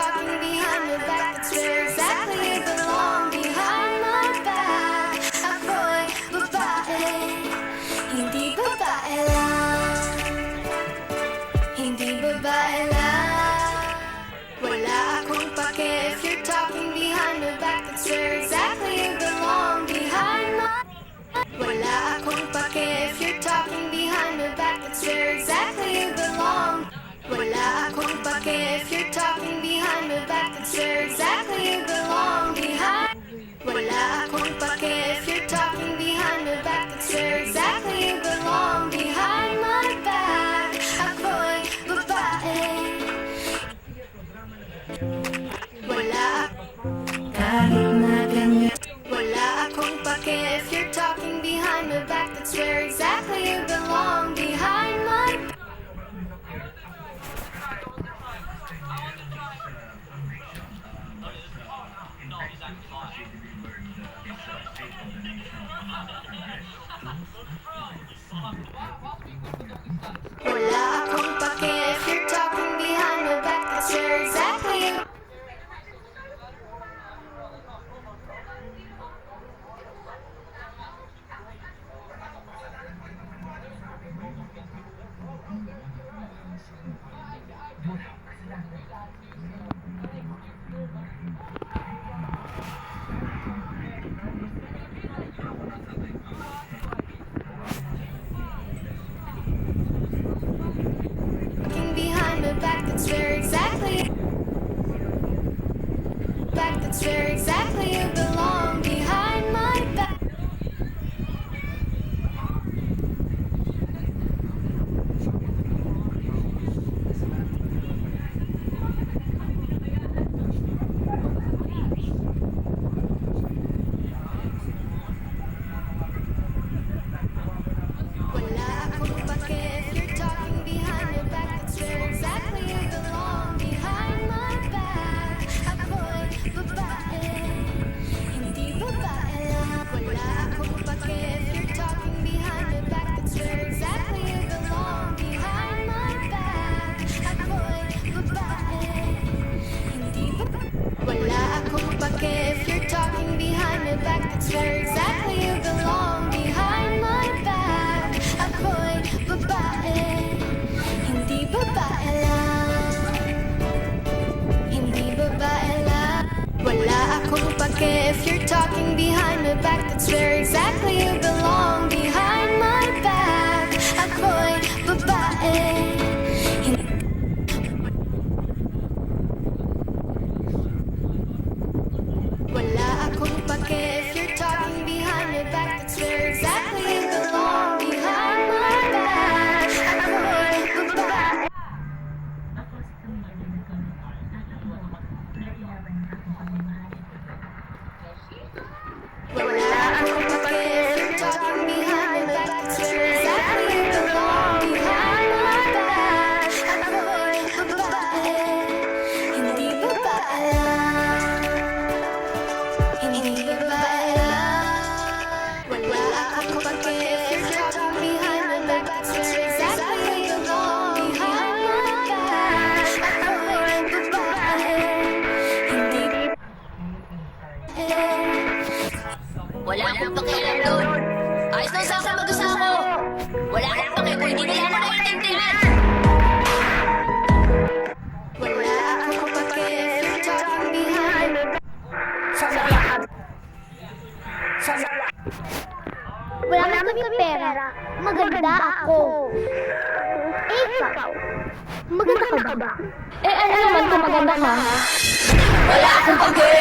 talking behind my back, that's where exactly you belong. Behind my back, ako'y babae, hindi babae lang, hindi babae lang. Wala akong pake if you're talking behind my back, that's where exactly you belong. Behind my Wala akong pake if you're talking behind my back, that's where exactly you belong. Wala akong pake if you're talking behind my back, that's where exactly you belong. Behind Wala akong pake if you're talking behind my back, that's where exactly you belong. Behind my back, ako'y babae. Wala Kahit na ganyan. Wala akong pake if you're talking behind my back, that's where exactly you belong. Behind my Wala akong pake if you're talking behind my back, that's where exactly you behind my back, that's where exactly that's where exactly you belong. Behind my back. Wala akong pake if you're talking behind my back, that's where exactly you belong. Behind my back, ako'y babae, hindi babae lang. Wala akong pake if you're talking behind my back, that's where exactly you belong. Behind my back, ako'y babae, hindi babae. Wala akong pake if you're talking behind my back, that's where exactly you belong. Behind my back, ako'y babae, hindi babae lang, hindi babae lang. Wala akong pake if you're talking behind my back, that's where exactly you belong. Behind my back, ako'y babae, Wala akong pake if you're talking behind my back, that's where exactly you belong. Behind my back, ako'y babae. Wala akong pake if you're talking behind my back, that's where exactly you belong. Behind my back, ako'y babae, hindi babae lang, hindi babae lang. Wala akong pake if you're talking behind my back, that's where exactly you belong. Behind my back, ako'y babae, hindi Wala akong pakialam doon. Ayos lang sa akin mag-asawa ko. Wala akong paki kung hindi nila ako naiintindihan. Wala akong pake if you're talking behind my back. Wala kami pera. Maganda ako. Ikaw. Maganda ka ba? Ano naman kung maganda ka? Wala akong paki!